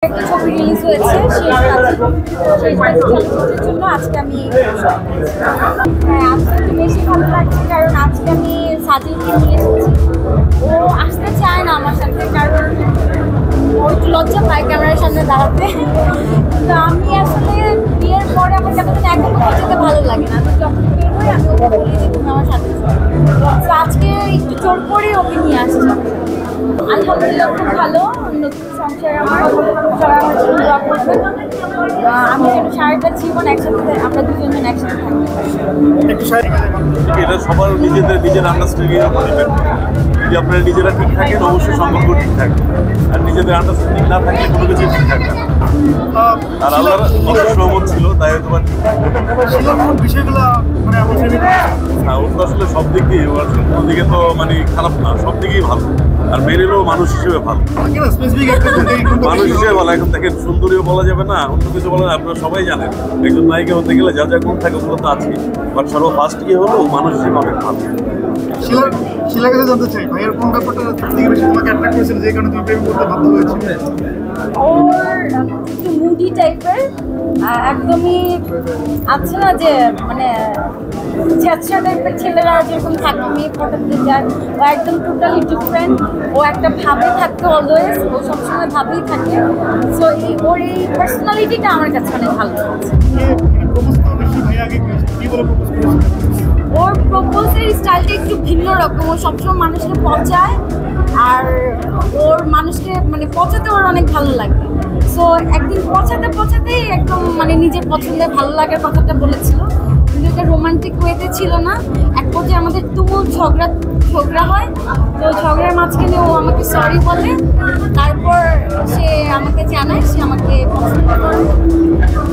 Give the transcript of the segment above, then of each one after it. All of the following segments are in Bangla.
একটা ছবি রিলিজ হয়েছে সেই চলচ্চিত্রের জন্য আজকে আমি হ্যাঁ আজকে একটু বেশি ভালো লাগছে কারণ আজকে আমি সাজিদকে নিয়ে এসেছি। ও আসতে চায় না আমার সাথে কারণ ও একটু লজ্জা পায় ক্যামেরার সামনে দাঁড়াতে। তো আমি আসলে বিয়ের পরে আমার কেন একা কোথাও যেতে ভালো লাগে না, তো যখন বের হই আমি ওকে বলি যে তুমি আমার সাথে তো আজকে একটু জোর করে ওকে নিয়ে আসছি। আলহামদুলিল্লাহ খুব ভালো, নতুন সংসার আমার, সবাই আমার জন্য দোয়া করবেন। আমি যেন সারাটা জীবন একসাথে আমরা দুজন একসাথে থাকি। এটা সবার নিজের আন্ডারস্ট্যান্ডিং এর উপর ডিপেন্ড করে। যদি আপনারা নিজেরা ঠিক থাকেন অবশ্যই সম্পর্ক ঠিক থাকবে, আর নিজেদের আন্ডারস্ট্যান্ডিং না থাকলে কোনো কিছু ঠিক থাকবে না। আর আল্লাহর সহমত ছিল তাই হয়তো বা বিষয়গুলো মানে ওর তো আসলে সব দিক দিয়ে কোনো দিকে তো মানে খারাপ না, সব দিকেই ভালো। আর মেরিলও মানুষ হিসেবে ভালো, মানুষ হিসেবে ভালো। এখন দেখেন সুন্দরীও বলা যাবে না, অন্য কিছু বলা যাবে, আপনারা সবাই জানেন একজন নায়িকা হতে গেলে যা যা গুণ থাকে ওগুলো তো আছে, বাট সর্বফার্স্ট কি হলো মানুষ হিসেবে অনেক ভালো। শিলার কাছে জানতে চাই ভাইয়ের কোন ব্যাপারটা সবথেকে বেশি তোমাকে অ্যাট্রাক্ট করেছিল যে কারণে তুমি প্রেম করতে বাধ্য হয়েছিলে? ওর একটু মুডি টাইপের, একদমই আছে না যে মানে ছেঁচড়া টাইপের ছেলেরা যেরকম থাকে মেয়ে পটাতে যায়, ও একদম টোটালি ডিফারেন্ট। ও একটা ভাবে থাকতো অলওয়েজ, ও সবসময় ভাবেই থাকে। সো ওর এই পার্সোনালিটিটা আমার কাছে অনেক ভালো লাগছে। ওর প্রপোজের স্টাইলটা একটু ভিন্ন রকম, ও সবসময় মানুষকে পচায়, আর ওর মানুষকে মানে পচাতে ওর অনেক ভালো লাগে। সো একদিন পচাতেই একদম মানে নিজের পছন্দের ভালো লাগার কথাটা বলেছিল, কিন্তু এটা রোমান্টিক ওয়েতে ছিল না। এক পর্যায়ে আমাদের তুমুল ঝগড়া হয়, তো ঝগড়ার মাঝখানে ও আমাকে সরি বলে, তারপর সে আমাকে জানায় সে আমাকে পছন্দ করে,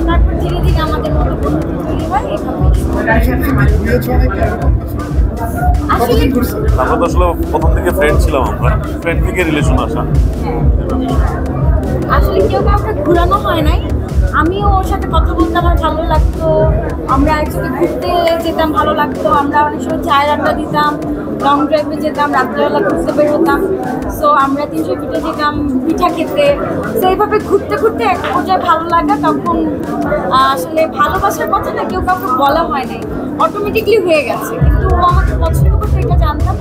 তারপর ধীরে ধীরে আমাদের মতো বন্ধুত্ব তৈরি হয়। আসলে আমরা তো আসলে প্রথম থেকে ফ্রেন্ড ছিলাম, আমরা ফ্রেন্ড থেকে রিলেশন আসা। আসলে কেউ কাউকে ঘুরানো হয় নাই, আমিও ওর সাথে কথা বলতে আমার ভালো লাগতো, আমরা একসাথে ঘুরতে যেতাম ভালো লাগতো, আমরা অনেক সময় চায়ের আড্ডা দিতাম, লং ড্রাইভে যেতাম, রাত্রেবেলা ঘুরতে বের হতাম। সো আমরা 300 ফিটে যেতাম পিঠা খেতে। সো এইভাবে ঘুরতে ঘুরতে এক পর্যায়ে ভালো লাগা, তখন আসলে ভালোবাসার কথা না কেউ কাউকে বলা হয় নাই, অটোমেটিকলি হয়ে গেছে। কিন্তু ও আমাকে পছন্দ করতে এটা জানতাম,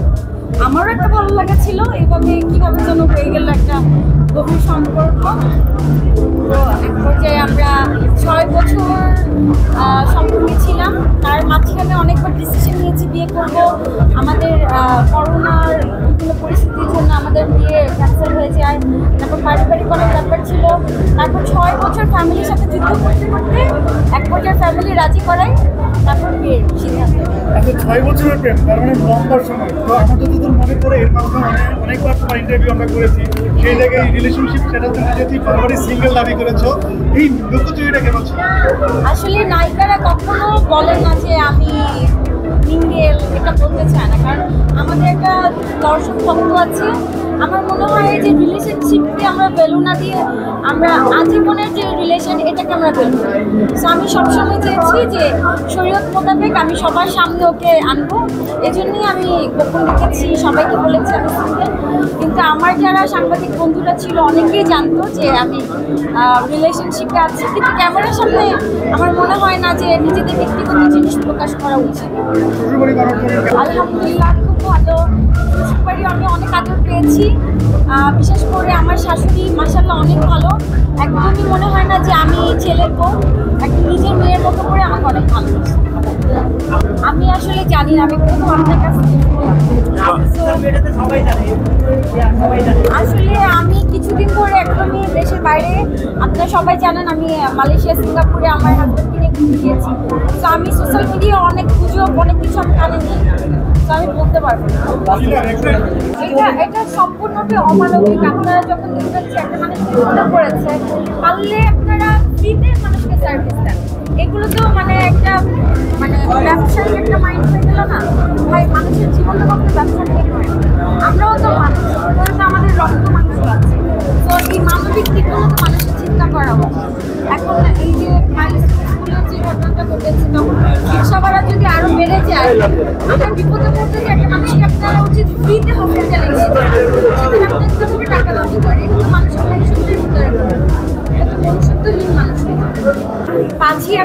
আমারও একটা ভালো লাগা ছিল, এইভাবে কীভাবে যেন হয়ে গেল একটা গভীর সম্পর্ক। তো এক পর্যায়ে আমরা 6 বছর সম্পর্কে ছিলাম, তার মাঝখানে অনেকবার ডিসিশন নিয়েছি বিয়ে করব। আমাদের করোনার বিভিন্ন পরিস্থিতির জন্য আমাদের বিয়ে ক্যান্সেল হয়ে যায়, তারপর পারিবারিক অনেক ব্যাপার ছিল, তারপর 6 বছর ফ্যামিলির সাথে যুদ্ধ করতে করতে এক পর্যায়ে ফ্যামিলি রাজি করাই, তারপর বিয়ের সিদ্ধান্ত। আচ্ছা, 6 বছরের প্রেম তার মানে লম্বা সময়। তো আমার যতদূর মনে পড়ে এর মাধ্যমে অনেকবার তোমার ইন্টারভিউ আমরা করেছি, সেই জায়গায় রিলেশনশিপ সেটা তুমি যেহেতু বারবারই সিঙ্গেল দাবি করেছো, এই লুকোচুরিটা কেমন ছিল? আসলে নায়িকারা কখনো বলে না যে আমি সিঙ্গেল, এটা বলতে চায় না, কারণ আমাদের একটা দর্শক ভক্ত আছে। আমার মনে হয় যে রিলেশনশিপকে আমরা ভ্যালু না দিয়ে আমরা আজীবনের যে রিলেশন এটাকে আমরা ভ্যালু করি। সো আমি সবসময় চেয়েছি যে শরীয়ত মোতাবেক আমি সবার সামনে ওকে আনবো, এজন্যই আমি গোপন রেখেছি, সবাইকে বলেছি আমি সিঙ্গেল। কিন্তু আমার যারা সাংবাদিক বন্ধুরা ছিল অনেকেই জানতো যে আমি রিলেশনশিপে আছি, কিন্তু ক্যামেরার সামনে আমার মনে হয় না যে নিজেদের ব্যক্তিগত জিনিস প্রকাশ করা উচিত। আলহামদুলিল্লাহ খুব ভালো, শ্বশুরবাড়ি আমি অনেক আদর পেয়েছি, বিশেষ করে আমার শাশুড়ি মাশাআল্লাহ অনেক ভালো। একদমই মনে হয় না যে আমি ছেলের বউ, একদম নিজের মেয়ের মতো করে আমাকে অনেক ভালোবাসে। আমি আসলে জানি না, আমি প্রথম আপনার কাছে আসলে আমি কিছুদিন ধরে একদমই দেশের বাইরে, আপনারা সবাই জানেন আমি মালয়েশিয়া সিঙ্গাপুরে আমার হাজব্যান্ডকে নিয়ে ঘুরতে গিয়েছি। তো আমি সোশ্যাল মিডিয়া অনেক গুজব অনেক কিছু আমি কানে নিই, তো আমি বলতে পারবো না। এটা সম্পূর্ণটাই অমানবিক। আপনারা যখন দেখবেন যে একটা মানুষ বিপদে পড়েছে, পারলে আপনারা ফ্রিতে মানুষকে সার্ভিস দেন, এগুলো তো মানে একটা মানে ব্যবসায়ী একটা মাইন্ড হয়ে গেল না ভাই। মানুষের জীবনটা কখনো ব্যবসা নিয়ে নয়, আমরাও তো মানুষ, ওরা তো আমাদের রক্ত মাংস আছে। তো এই মানবিক দিকগুলো তো মানুষের চিন্তা করা উচিত। এখন এই যে স্কুলের যে ঘটনাটা ঘটেছে, তখন শিক্ষা ভাড়া যদি আরো বেড়ে যায়, আমরা বিপদে পড়তে যে একটা মানুষকে আপনারা উচিত ফ্রিতে হসপিটালে নিয়ে যাওয়া, সেখানে আপনার টাকা দাবি করে, কিন্তু মানুষের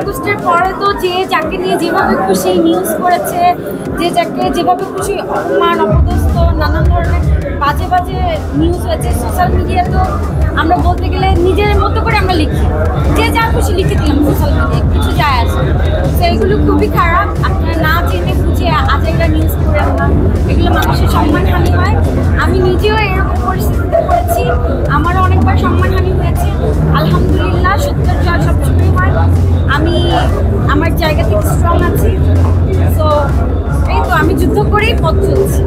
আগস্টের পরে তো যে যাকে নিয়ে যেভাবে খুশি নিউজ করেছে, যে যাকে যেভাবে খুশি অপমান অপদস্থ নানান ধরনের বাজে বাজে নিউজ হয়েছে সোশ্যাল মিডিয়া। তো আমরা বলতে গেলে নিজের মতো করে আমরা লিখি, যে যা খুশি লিখে দিলাম সোশ্যাল মিডিয়ায়, কিছু যায় আসে। তো এগুলো খুবই খারাপ, আপনারা না জেনে বুঝে আজেগরা নিউজ করেন না, এগুলো মানুষের সম্মানহানি হয়। আমি নিজেও এরকম পরিস্থিতিতে পড়েছি, আমারও অনেকবার সম্মানহানি হয়েছে। আলহামদুলিল্লাহ, সত্যের জয় সবসময় হয়। আমি আমার জায়গা থেকে স্ট্রং আছি। সো এই তো আমি যুদ্ধ করেই পথ চলছি।